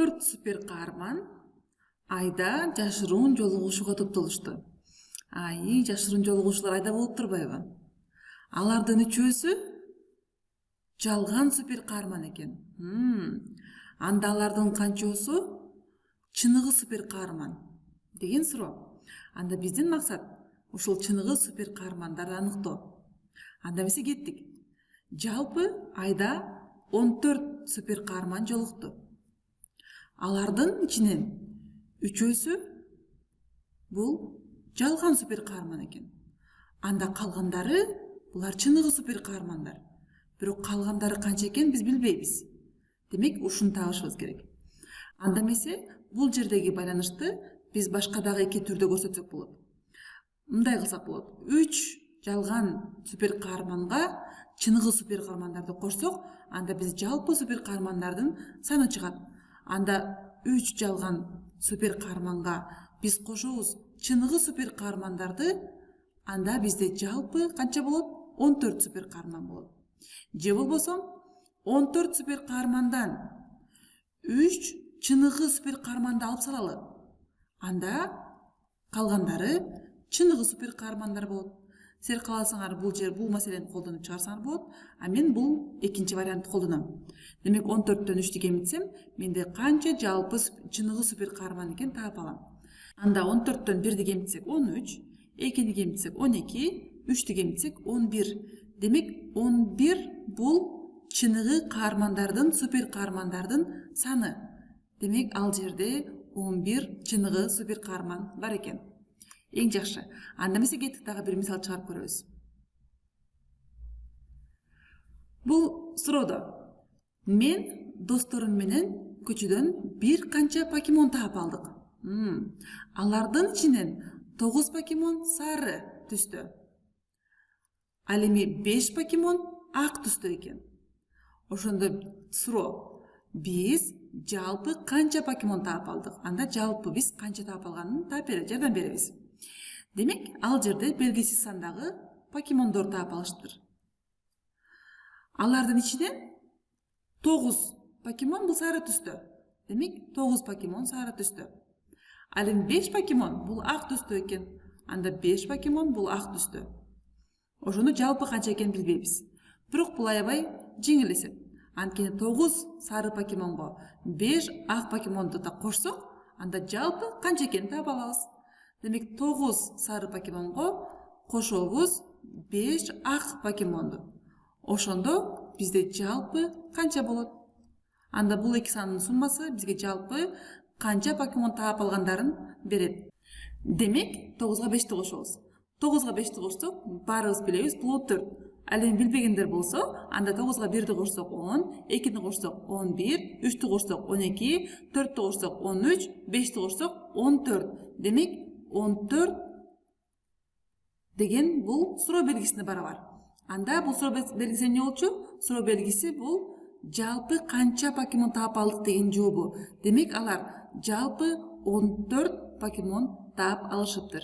14 супер каарман айда жашыруун жолугушууга топтолушту. Жашыруун жолугуучулар айда болуп турбайбы? Алардын үчөөсү жалган супер каарман экен. Анда алардын канчоосу чыныгы супер каарман деген суроо. Анда биздин максат ушул чыныгы супер каармандарды аныктоо. Анда эмесе кеттик. Жалпы айда 14 супер каарман жолукту. Алардын ичинен үчөөсү бул жалган супер каарман экен. Анда калгандары булар чыныгы супер каармандар. Бирок калгандары канча экен биз билбейбиз. Демек ушуну табышыбыз керек. Анда эмесе бул жердеги байланышты биз башка дагы эки түрдө көрсөтсөк болот. Мындай кылсак болот. 3 жалган супер каарманга чыныгы супер каармандарды кошсок, анда биз жалпы супер каармандардын саны чыгат. Анда 3 жалган супер каарманга биз кошобуз чыныгы супер каармандарды, анда бизде жалпы канча болот? 14 супер каарман болот. Же болбосо 14 супер каармандан 3 чыныгы супер каарманды алып салалы. Анда калгандары чыныгы супер каармандар болот. Силер кааласаңар бул маселени колдонуп чыгарсаңар болот, а мен бул экинчи вариантты колдоном. Демек 14төн 3 кемитсем, менде канча жалпы чыныгы супер каарман экен таап алам. Анда 14төн 1 кемитсек 13, 2 кемитсек 12, 3 кемитсек 11. Демек 11 бул чыныгы каармандардын, супер каармандардын саны. Демек ал жерде 11 чыныгы супер каарман бар экен. Эң жакшы. Анда эмесе кеттик дагы бир мисал чыгарып көрөбүз. Бул суроодо мен досторум менен көчөдөн бир канча покемон таап алдык. Алардын ичинен 9 покемон сары түстө. Ал эми 5 покемон ак түстө экен. Ошондо суроо: биз жалпы канча покемон таап алдык? Анда жалпы биз канча таап алганын таап жардам беребиз. Демек, ал жерде белгисиз сандагы покемондор таап алыштыр. Алардын ичинен 9 покемон бул сары түстө. Демек, 9 покемон сары түстө. Ал эми 5 покемон бул ак түстө экен. Анда 5 покемон бул ак түстө. Ошону жалпы канча экенин билбейбиз. Бирок бул аябай жеңил эсеп. Анткени 9 сары покемонго 5 ак покемонду да кошсок, анда жалпы канча экенин таап алабыз. Демек 9 сары покемонго кошобуз 5 ак покемонду. Ошондо бизде жалпы канча болот? Анда бул эки сандын суммасы бизге жалпы канча покемон таап алгандарын берет. Демек 9га 5ти кошобуз. 9га 5ти кошсок, баарыбыз билебиз, бул 14. Ал эми билбегендер болсо, анда 9га 1ти кошсок 10, 2ти кошсок 11, 3ти кошсок 12, 4ти кошсок 13, 5ти кошсок 14. Демек 14 деген бул суроо белгисине барабар. Анда бул суроо белгиси эмне болчу? Суроо белгиси бул жалпы канча покемон таап алдык деген жообу. Демек алар жалпы 14 покемон таап алышыптыр.